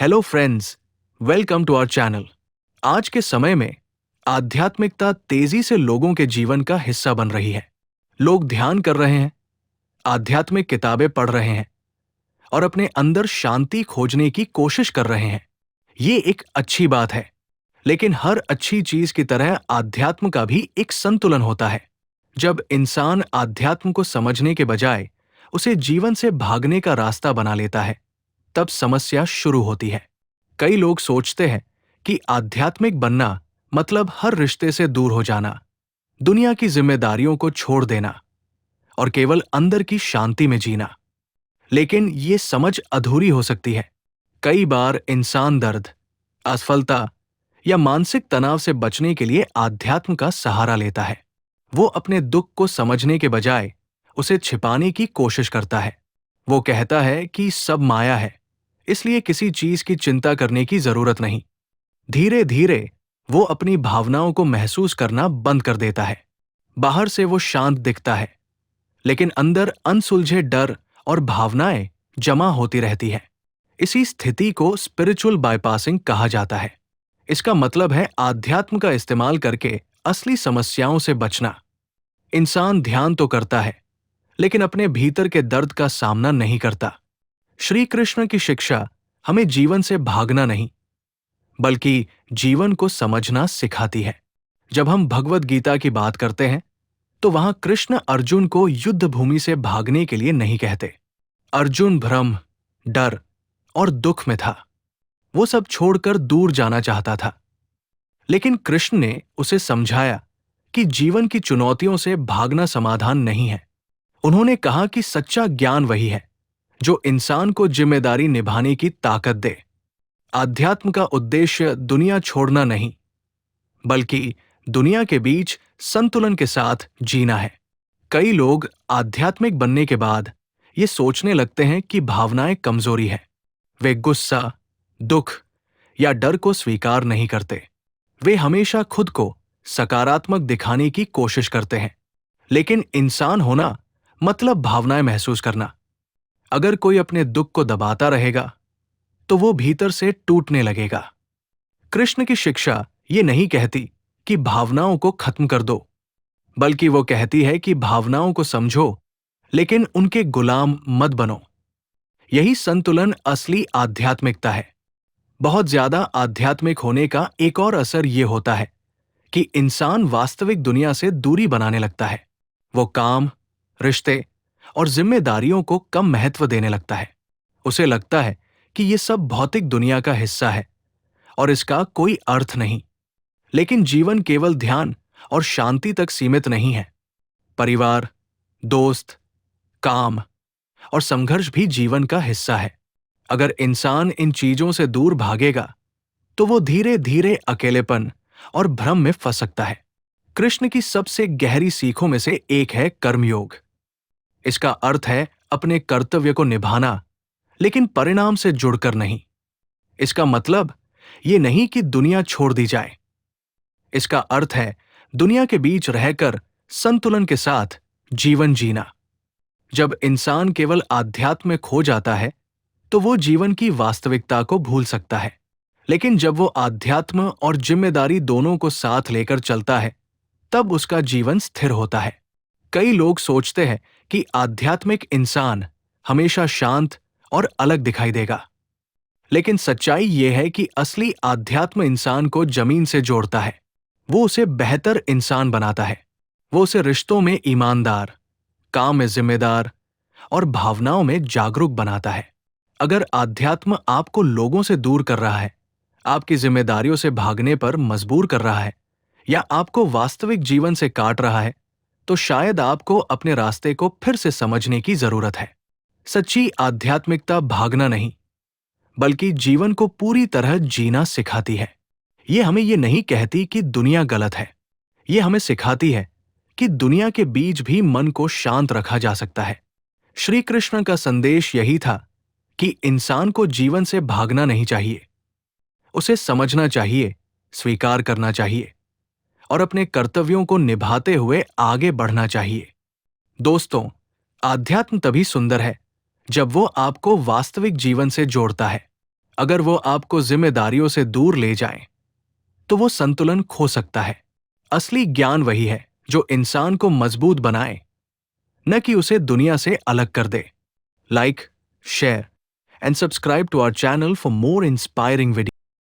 Hello friends, welcome to our channel. आज के समय में आध्यात्मिकता तेजी से लोगों के जीवन का हिस्सा बन रही है। लोग ध्यान कर रहे हैं, आध्यात्मिक किताबें पढ़ रहे हैं और अपने अंदर शांति खोजने की कोशिश कर रहे हैं। ये एक अच्छी बात है, लेकिन हर अच्छी चीज की तरह आध्यात्म का भी एक संतुलन होता है। जब इंसान आध्यात्म को समझने के बजाय उसे जीवन से भागने का रास्ता बना लेता है, तब समस्या शुरू होती है। कई लोग सोचते हैं कि आध्यात्मिक बनना मतलब हर रिश्ते से दूर हो जाना, दुनिया की जिम्मेदारियों को छोड़ देना और केवल अंदर की शांति में जीना। लेकिन ये समझ अधूरी हो सकती है। कई बार इंसान दर्द, असफलता या मानसिक तनाव से बचने के लिए आध्यात्म का सहारा लेता है। वो अपने दुख को समझने के बजाय उसे छिपाने की कोशिश करता है। वो कहता है कि सब माया है, इसलिए किसी चीज की चिंता करने की जरूरत नहीं। धीरे धीरे वो अपनी भावनाओं को महसूस करना बंद कर देता है। बाहर से वो शांत दिखता है, लेकिन अंदर अनसुलझे डर और भावनाएं जमा होती रहती है। इसी स्थिति को स्पिरिचुअल बाईपासिंग कहा जाता है। इसका मतलब है आध्यात्म का इस्तेमाल करके असली समस्याओं से बचना। इंसान ध्यान तो करता है, लेकिन अपने भीतर के दर्द का सामना नहीं करता। श्री कृष्ण की शिक्षा हमें जीवन से भागना नहीं, बल्कि जीवन को समझना सिखाती है। जब हम भगवत गीता की बात करते हैं, तो वहां कृष्ण अर्जुन को युद्ध भूमि से भागने के लिए नहीं कहते। अर्जुन भ्रम, डर और दुख में था। वो सब छोड़कर दूर जाना चाहता था। लेकिन कृष्ण ने उसे समझाया कि जीवन की चुनौतियों से भागना समाधान नहीं है। उन्होंने कहा कि सच्चा ज्ञान वही है जो इंसान को जिम्मेदारी निभाने की ताकत दे। आध्यात्म का उद्देश्य दुनिया छोड़ना नहीं, बल्कि दुनिया के बीच संतुलन के साथ जीना है। कई लोग आध्यात्मिक बनने के बाद ये सोचने लगते हैं कि भावनाएं कमजोरी है। वे गुस्सा, दुख या डर को स्वीकार नहीं करते। वे हमेशा खुद को सकारात्मक दिखाने की कोशिश करते हैं। लेकिन इंसान होना मतलब भावनाएं महसूस करना। अगर कोई अपने दुख को दबाता रहेगा, तो वो भीतर से टूटने लगेगा। कृष्ण की शिक्षा ये नहीं कहती कि भावनाओं को खत्म कर दो, बल्कि वो कहती है कि भावनाओं को समझो, लेकिन उनके गुलाम मत बनो। यही संतुलन असली आध्यात्मिकता है। बहुत ज्यादा आध्यात्मिक होने का एक और असर ये होता है कि इंसान वास्तविक दुनिया से दूरी बनाने लगता है। वो काम, रिश्ते और जिम्मेदारियों को कम महत्व देने लगता है। उसे लगता है कि ये सब भौतिक दुनिया का हिस्सा है और इसका कोई अर्थ नहीं। लेकिन जीवन केवल ध्यान और शांति तक सीमित नहीं है। परिवार, दोस्त, काम और संघर्ष भी जीवन का हिस्सा है। अगर इंसान इन चीजों से दूर भागेगा, तो वो धीरे धीरे अकेलेपन और भ्रम में फंस सकता है। कृष्ण की सबसे गहरी सीखों में से एक है कर्मयोग। इसका अर्थ है अपने कर्तव्य को निभाना, लेकिन परिणाम से जुड़कर नहीं। इसका मतलब ये नहीं कि दुनिया छोड़ दी जाए। इसका अर्थ है दुनिया के बीच रहकर संतुलन के साथ जीवन जीना। जब इंसान केवल आध्यात्म में खो जाता है, तो वो जीवन की वास्तविकता को भूल सकता है। लेकिन जब वो आध्यात्म और जिम्मेदारी दोनों को साथ लेकर चलता है, तब उसका जीवन स्थिर होता है। कई लोग सोचते हैं कि आध्यात्मिक इंसान हमेशा शांत और अलग दिखाई देगा। लेकिन सच्चाई ये है कि असली आध्यात्म इंसान को जमीन से जोड़ता है। वो उसे बेहतर इंसान बनाता है। वो उसे रिश्तों में ईमानदार, काम में जिम्मेदार और भावनाओं में जागरूक बनाता है। अगर आध्यात्म आपको लोगों से दूर कर रहा है, आपकी जिम्मेदारियों से भागने पर मजबूर कर रहा है, या आपको वास्तविक जीवन से काट रहा है, तो शायद आपको अपने रास्ते को फिर से समझने की जरूरत है। सच्ची आध्यात्मिकता भागना नहीं, बल्कि जीवन को पूरी तरह जीना सिखाती है। ये हमें ये नहीं कहती कि दुनिया गलत है। ये हमें सिखाती है कि दुनिया के बीच भी मन को शांत रखा जा सकता है। श्री कृष्ण का संदेश यही था कि इंसान को जीवन से भागना नहीं चाहिए। उसे समझना चाहिए, स्वीकार करना चाहिए और अपने कर्तव्यों को निभाते हुए आगे बढ़ना चाहिए। दोस्तों, आध्यात्म तभी सुंदर है जब वो आपको वास्तविक जीवन से जोड़ता है। अगर वो आपको जिम्मेदारियों से दूर ले जाएं, तो वो संतुलन खो सकता है। असली ज्ञान वही है जो इंसान को मजबूत बनाए, न कि उसे दुनिया से अलग कर दे। Like, share and subscribe to our channel for more inspiring video.